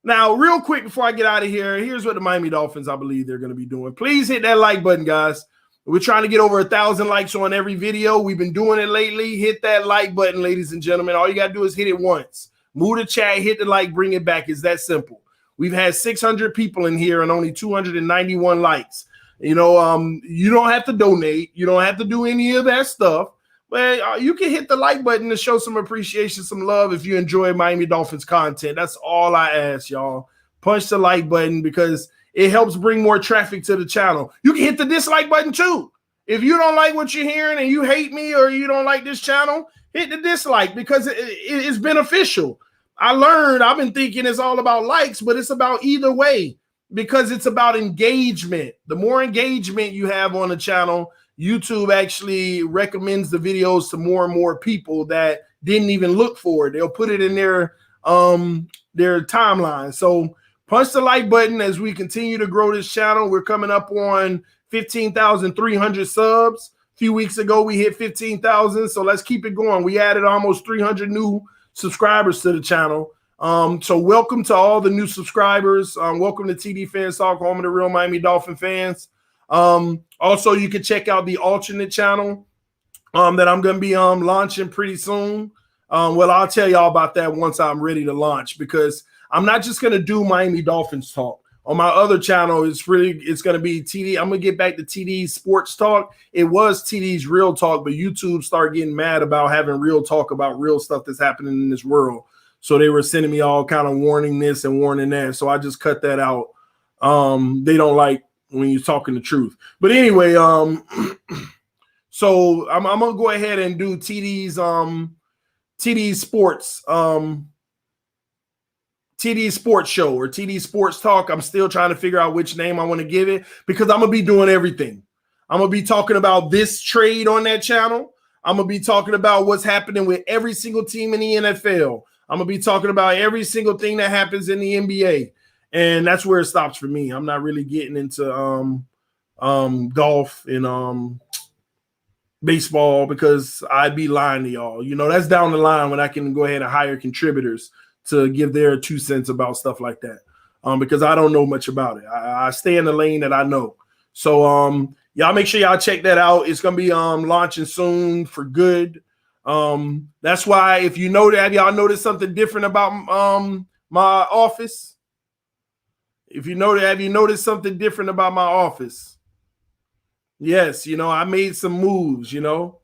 Now, real quick before I get out of here, here's what the Miami Dolphins, I believe they're going to be doing. Please hit that like button, guys. We're trying to get over 1,000 likes on every video. We've been doing it lately. Hit that like button, ladies and gentlemen. All you got to do is hit it once. Move the chat, hit the like, bring it back. It's that simple. We've had 600 people in here and only 291 likes. You know, you don't have to donate. You don't have to do any of that stuff. But you can hit the like button to show some appreciation, some love if you enjoy Miami Dolphins content. That's all I ask, y'all. Punch the like button because it helps bring more traffic to the channel. You can hit the dislike button too. If you don't like what you're hearing and you hate me or you don't like this channel, hit the dislike because it's beneficial. I've been thinking it's all about likes, but it's about either way because it's about engagement. The more engagement you have on the channel, YouTube actually recommends the videos to more and more people that didn't even look for it. They'll put it in their timeline. So punch the like button as we continue to grow this channel. We're coming up on 15,300 subs. A few weeks ago, we hit 15,000. So let's keep it going. We added almost 300 new subscribers to the channel. So welcome to all the new subscribers. Welcome to TDPHINSTALK, home of the real Miami Dolphin fans. Also, you can check out the alternate channel that I'm going to be launching pretty soon. Well, I'll tell y'all about that once I'm ready to launch because I'm not just going to do Miami Dolphins talk. On my other channel, it's going to be TD. I'm going to get back to TD's sports talk. It was TD's real talk, but YouTube started getting mad about having real talk about real stuff that's happening in this world. So they were sending me all kind of warning this and warning that. So I just cut that out. They don't like when you're talking the truth. But anyway, so I'm gonna go ahead and do TD's sports TD Sports Show or TD Sports Talk. I'm still trying to figure out which name I want to give it because I'm gonna be doing everything. I'm gonna be talking about this trade on that channel. I'm gonna be talking about what's happening with every single team in the NFL. I'm gonna be talking about every single thing that happens in the NBA. And that's where it stops for me. I'm not really getting into golf and baseball because I'd be lying to y'all. You know, that's down the line when I can go ahead and hire contributors to give their 2 cents about stuff like that. Because I don't know much about it. I stay in the lane that I know. So y'all make sure y'all check that out. It's gonna be launching soon for good. That's why if you know that y'all noticed something different about my office. If you know that, have you noticed something different about my office? Yes, you know, I made some moves, you know.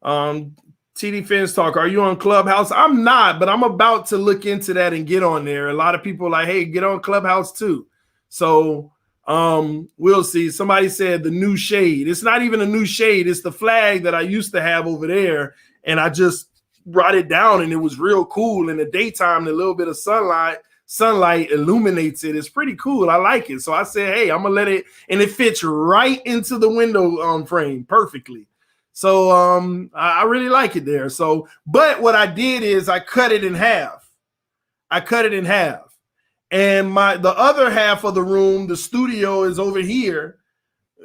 TDPHINSTALK, are you on Clubhouse? I'm not, but I'm about to look into that and get on there. A lot of people are like, hey, get on Clubhouse too. So we'll see. Somebody said the new shade. It's not even a new shade. It's the flag that I used to have over there, and I just brought it down, and it was real cool. In the daytime, the little bit of sunlight illuminates it. It's pretty cool. I like it. So I said, hey, I'm gonna let it, and it fits right into the window frame perfectly. So I really like it there. So, but what I did is I cut it in half. And the other half of the room, the studio, is over here.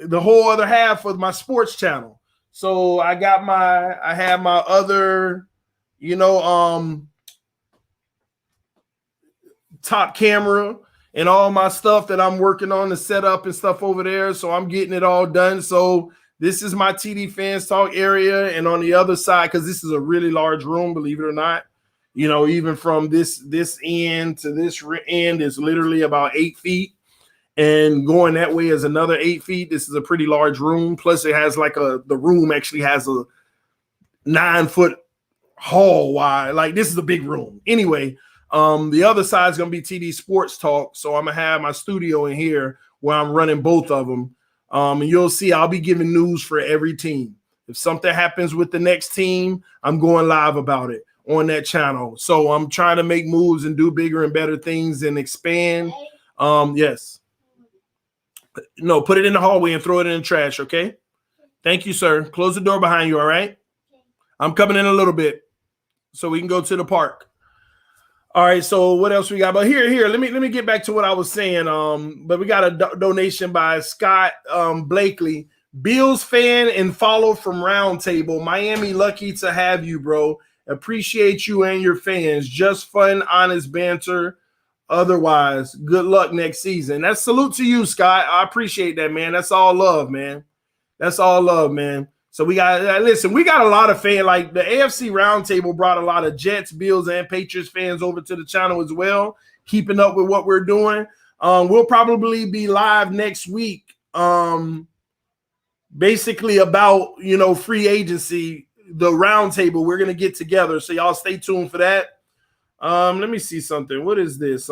The whole other half of my sports channel. So I have my other, top camera and all my stuff that I'm working on to set up and stuff over there. So I'm getting it all done. So this is my TD Fans Talk area. And on the other side, because this is a really large room, believe it or not, even from this end to this end is literally about 8 feet. And going that way is another 8 feet. This is a pretty large room. Plus it has the room actually has a 9-foot hall wide. Like, this is a big room. Anyway, the other side is going to be TD Sports Talk. So I'm going to have my studio in here where I'm running both of them. And you'll see I'll be giving news for every team. If something happens with the next team, I'm going live about it on that channel. So I'm trying to make moves and do bigger and better things and expand. Yes. No, put it in the hallway and throw it in the trash, okay? Thank you, sir. Close the door behind you, all right? I'm coming in a little bit so we can go to the park. All right, so what else we got? But here, let me get back to what I was saying. But we got a donation by Scott Blakely. Bills fan and follow from Roundtable. Miami, lucky to have you, bro. Appreciate you and your fans. Just fun, honest banter. Otherwise, good luck next season. That's salute to you, Scott. I appreciate that, man. That's all love, man. That's all love, man. So we got a lot of fans. Like, the AFC Roundtable brought a lot of Jets, Bills, and Patriots fans over to the channel as well, keeping up with what we're doing. We'll probably be live next week, basically about, free agency, the Roundtable. We're going to get together. So y'all stay tuned for that. Let me see something. What is this?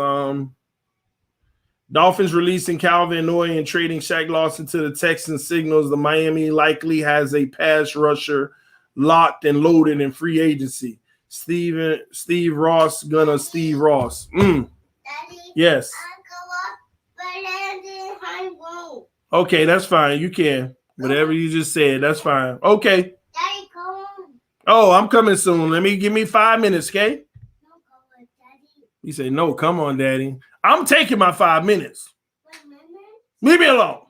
Dolphins releasing Calvin Noy and trading Shaq Lawson to the Texans signals the Miami likely has a pass rusher locked and loaded in free agency. Steve Ross gonna Steve Ross. Daddy, yes. Okay, that's fine. You can. Whatever you just said, that's fine. Okay. Daddy, come. Oh, I'm coming soon. Give me 5 minutes, okay? He said, no, come on, Daddy. I'm taking my 5 minutes. Leave me alone.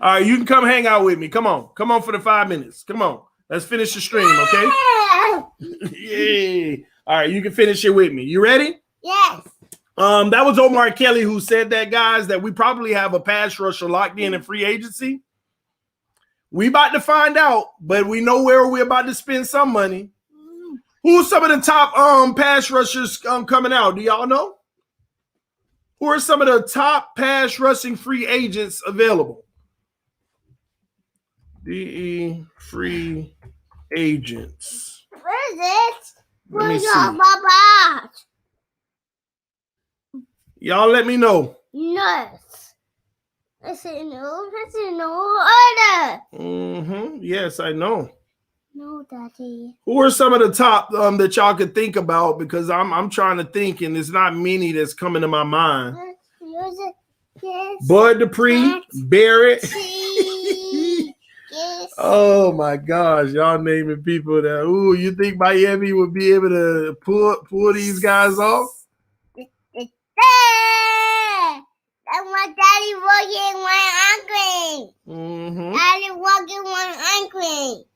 All right, you can come hang out with me. Come on. Come on for the 5 minutes. Come on. Let's finish the stream, okay? Yay. All right, you can finish it with me. You ready? Yes. That was Omar Kelly who said that, guys, that we probably have a pass rusher locked in free agency. We about to find out, but we know where we're about to spend some money. Who's some of the top pass rushers coming out? Do y'all know? Who are some of the top pass rushing free agents available? DE free agents. Where is it? Let me see. Papa? Y'all let me know. Yes. I said no. That's in no order. Yes, I know. No, Daddy. Who are some of the top that y'all could think about? Because I'm trying to think, and there's not many that's coming to my mind. Yes. Bud Dupree, Barrett. Yes. Oh my gosh, y'all naming people that. Ooh, you think Miami would be able to pull these guys off? That's my daddy walking one ankle. Daddy walking one ankle.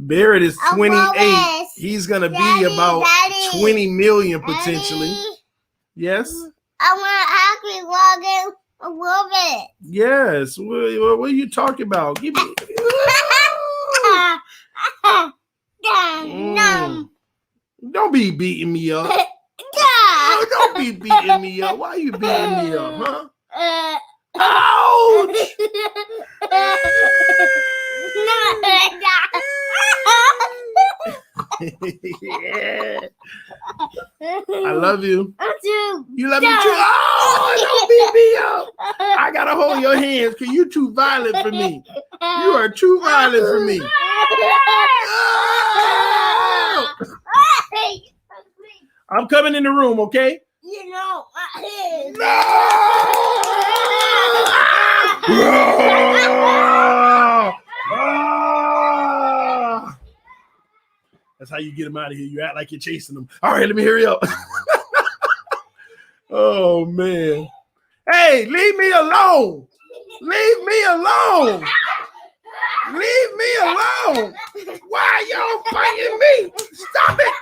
Barrett is 28. He's gonna be about 20 million potentially. Daddy. Yes. I want to walking a little bit. Yes. What are you talking about? Give me. Don't be beating me up. Oh, don't be beating me up. Why are you beating me up, huh? Ouch! Yeah. I love you. You You love me too. Oh, don't beat me up. I gotta hold your hands because you're too violent for me. You are too violent for me. Oh! I'm coming in the room, okay? You know, No! Ah! That's how you get them out of here. You act like you're chasing them. All right, let me hurry up. Oh, man. Hey, leave me alone. Leave me alone. Leave me alone. Why are y'all fighting me? Stop it.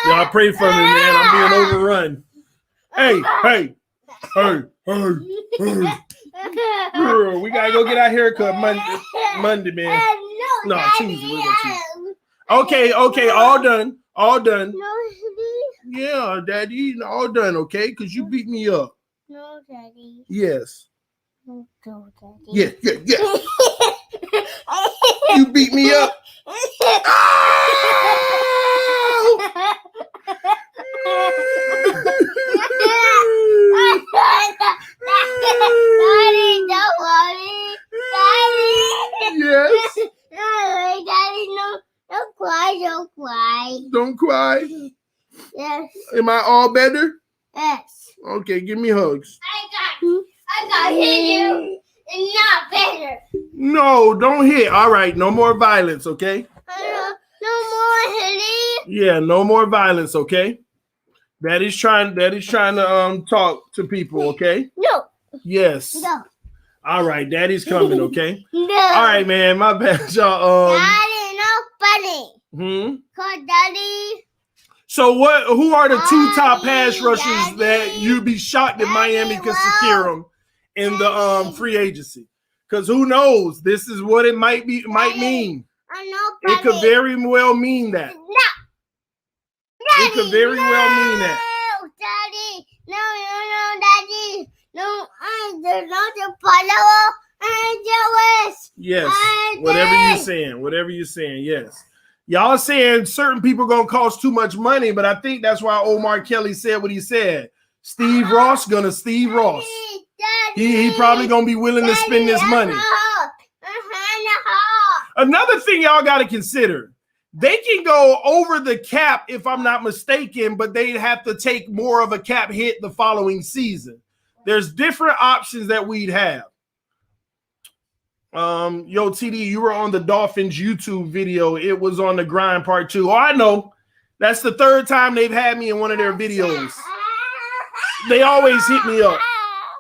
Y'all pray for me, man. I'm being overrun. Hey. Girl, we gotta go get our haircut Monday, man. No, Tuesday. We're gonna Tuesday. Okay, all done. Yeah, Daddy, all done, okay? Because you beat me up. No, Daddy. Yes. No, Daddy. Yeah. You beat me up. Daddy, don't worry. Daddy. Yes. Daddy, no, don't cry. Don't cry. Yes. Am I all better? Yes. Okay, give me hugs. I got hit you. And not better. No, don't hit. All right, no more violence, okay? No more hitting. Yeah, no more violence, okay? Daddy's trying to talk to people, okay? No. Yes. No. All right, Daddy's coming, okay? No. All right, man. My bad, y'all. Daddy, no funny. Cause Daddy. So who are the two top pass Daddy, rushers Daddy. that you'd be shocked that Miami could secure them in the free agency? Because who knows? This is what it might mean. I know, It could very well mean that. No. It could very well mean that. Daddy. No, Daddy. No, there's not a follower. I'm jealous. Yes. Whatever you're saying, yes. Y'all saying certain people gonna cost too much money, but I think that's why Omar Kelly said what he said. Steve Ross. Daddy, He probably gonna be willing to spend this money. Another thing y'all got to consider, they can go over the cap if I'm not mistaken, but they'd have to take more of a cap hit the following season. There's different options that we'd have. Yo, TD, you were on the Dolphins YouTube video. It was on the grind part 2. Oh, I know. That's the 3rd time they've had me in one of their videos. They always hit me up.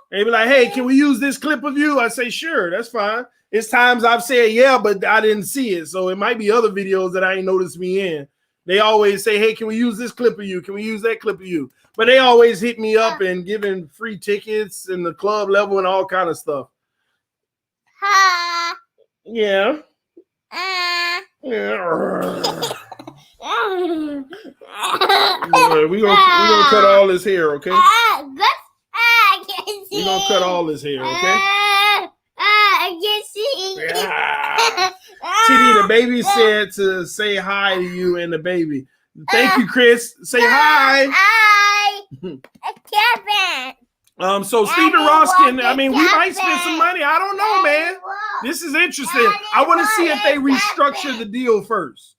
They be like, hey, can we use this clip of you? I say, sure, that's fine. It's times I've said, yeah, but I didn't see it. So it might be other videos that I ain't noticed me in. They always say, hey, can we use this clip of you? Can we use that clip of you? But they always hit me up and giving free tickets in the club level and all kind of stuff. Yeah. We're gonna cut all his hair, okay? We're gonna cut all his hair, okay? I can see. Yeah. TD, the baby said to say hi to you and the baby. Thank you, Chris. Say hi. Hi. Kevin. So Stephen Roskin, we might spend some money. I don't know, man. This is interesting. I want to see if they restructure the deal first.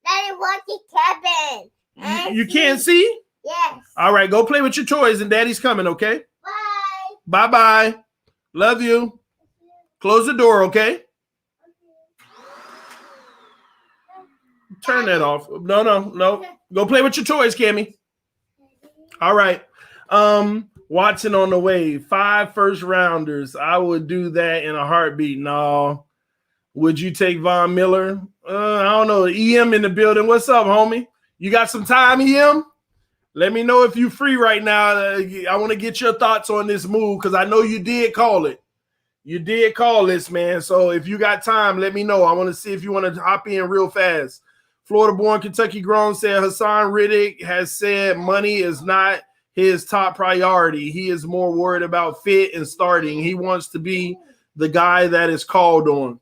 Daddy wants Kevin. You can't see? Yes. All right, go play with your toys and Daddy's coming, okay? Bye. Bye-bye. Love you. Close the door, okay? Turn that off. No. Go play with your toys, Cammy. All right. Watson on the way. 5 first-rounders. I would do that in a heartbeat. No. Would you take Von Miller? I don't know. EM in the building. What's up, homie? You got some time, EM? Let me know if you're free right now. I want to get your thoughts on this move because I know you did call it. You did call this, man. So if you got time, let me know. I want to see if you want to hop in real fast. Florida-born, Kentucky-grown said Hassan Riddick has said money is not his top priority. He is more worried about fit and starting. He wants to be the guy that is called on.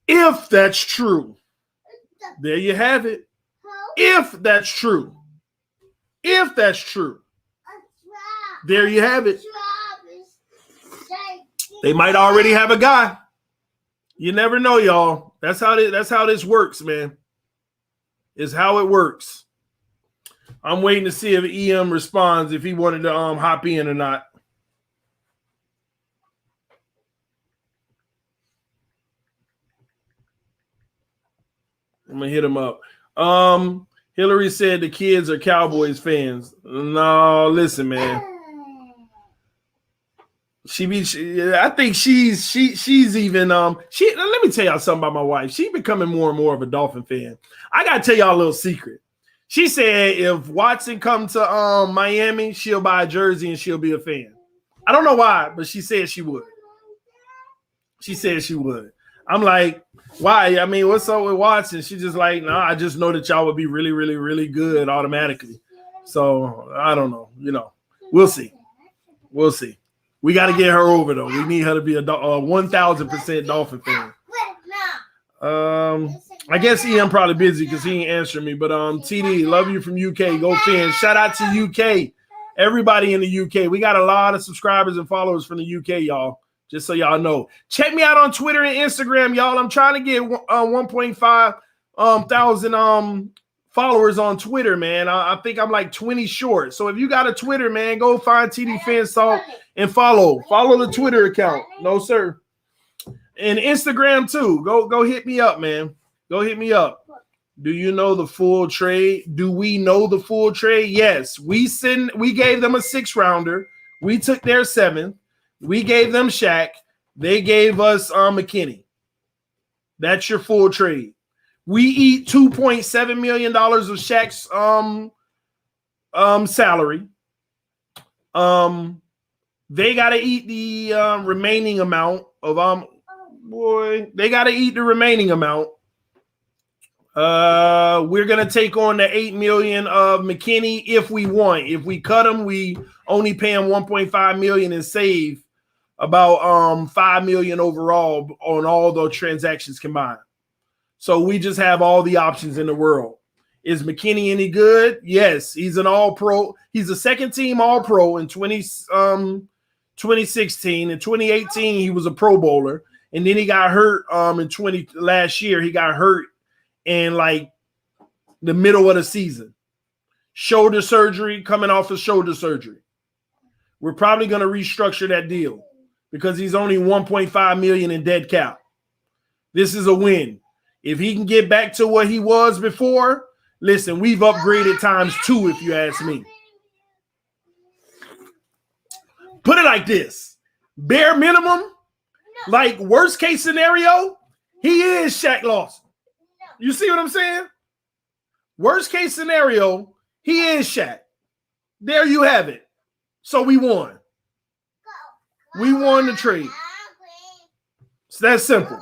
If that's true, there you have it. If that's true, there you have it. They might already have a guy. You never know, y'all. That's how this works, man. It's how it works. I'm waiting to see if EM responds, if he wanted to hop in or not. I'm gonna hit him up. Hillary said the kids are Cowboys fans. No, listen, man. I think she's even let me tell y'all something about my wife. She's becoming more and more of a Dolphin fan. I gotta tell y'all a little secret. She said if Watson comes to Miami, she'll buy a jersey and she'll be a fan. I don't know why, but she said she would. I'm like, why? I mean, what's up with Watson? She's just like, no, I just know that y'all would be really, really, really good automatically. So I don't know. We'll see. We got to get her over, though. We need her to be a 1,000% Dolphin fan. I guess EM probably busy because he ain't answering me. But TD, love you from UK. Go Fins. Shout out to UK. Everybody in the UK. We got a lot of subscribers and followers from the UK, y'all. Just so y'all know. Check me out on Twitter and Instagram, y'all. I'm trying to get 1.5 thousand followers on Twitter, man. I think I'm like 20 short. So if you got a Twitter, man, go find TDPHINSTALK and follow the Twitter account. No, sir. And Instagram too. Go hit me up, man. Go hit me up. Do you know the full trade? Do we know the full trade? Yes. We gave them a 6th rounder. We took their 7th. We gave them Shaq. They gave us McKinney. That's your full trade. We eat $2.7 million of Shaq's salary. They got to eat the remaining amount of they got to eat the remaining amount. We're gonna take on the $8 million of McKinney if we want. If we cut him, we only pay him $1.5 million and save about $5 million overall on all those transactions combined. So we just have all the options in the world. Is McKinney any good? Yes, he's an all-pro. He's a second-team all-pro in 2016. In 2018, he was a Pro Bowler, and then he got hurt last year. He got hurt in like the middle of the season. Shoulder surgery, coming off of shoulder surgery. We're probably going to restructure that deal because he's only $1.5 million in dead cap. This is a win. If he can get back to what he was before, listen, we've upgraded ×2 if you ask me. Put it like this. Bare minimum, like worst case scenario, he is Shaq Lawson. You see what I'm saying? Worst case scenario, he is Shaq. There you have it. So we won. We won the trade. It's that simple.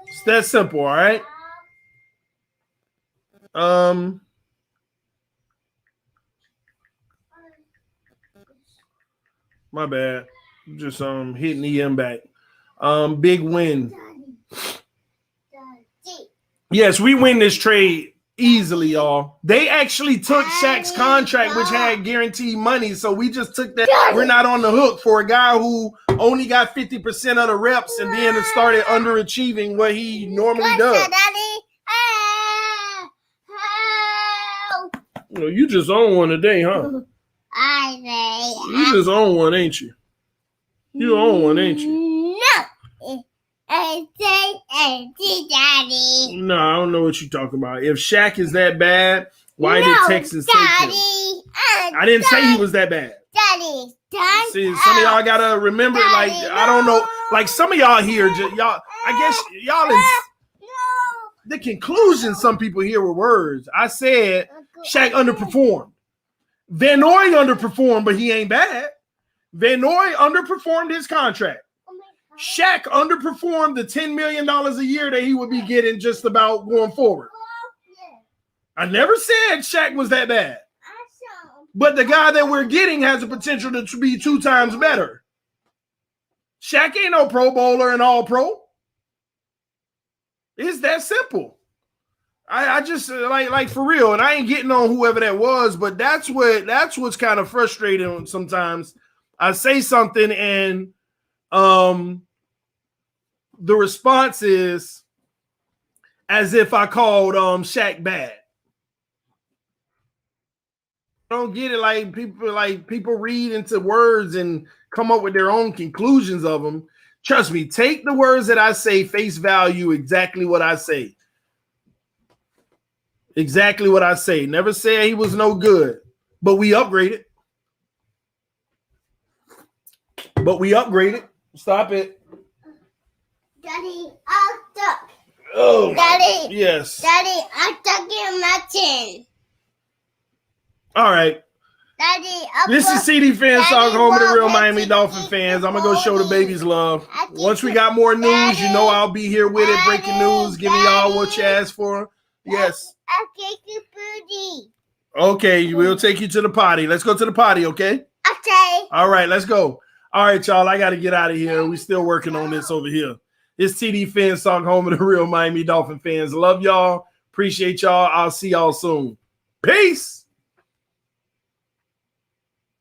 It's that simple, all right? My bad. Just hitting EM back. Big win. Yes, we win this trade easily, y'all. They actually took Shaq's contract, which had guaranteed money, so we just took that. We're not on the hook for a guy who only got 50% of the reps and then started underachieving what he normally does. You just own one today, huh? You just own one, ain't you? You own one, ain't you? No. Daddy. No, I don't know what you're talking about. If Shaq is that bad, why did Texans take him? I didn't say he was that bad. Daddy. See, some of y'all gotta remember, like, I don't know, like some of y'all here, y'all, I guess y'all in the conclusion some people here were words. I said Shaq underperformed. Van Noy underperformed, but he ain't bad. Van Noy underperformed his contract. Shaq underperformed the $10 million a year that he would be getting just about going forward. I never said Shaq was that bad. But the guy that we're getting has the potential to be 2 times better. Shaq ain't no Pro Bowler and all pro. It's that simple. I just like for real, and I ain't getting on whoever that was, but that's what's kind of frustrating sometimes. I say something and the response is as if I called Shaq bad. I don't get it. Like people read into words and come up with their own conclusions of them. Trust me, take the words that I say face value, exactly what I say. Exactly what I say. Never say he was no good, but we upgraded. Stop it. Daddy, I'm stuck. Oh, Daddy. Yes. Daddy, I'm stuck in my chin. All right. Daddy, This is TDPHINSTALK, home of the real Miami Dolphin Daddy, fans. I'm going to go show the babies love. Daddy, Once we got more news, you know I'll be here with it. Breaking news, giving y'all what you asked for. Yes. I'll take you booty. Okay, we'll take you to the potty. Let's go to the potty, okay? Okay. All right, let's go. All right, y'all, I got to get out of here. We still working on this over here. It's TDPHINSTALK, home of the real Miami Dolphin fans. Love y'all. Appreciate y'all. I'll see y'all soon. Peace.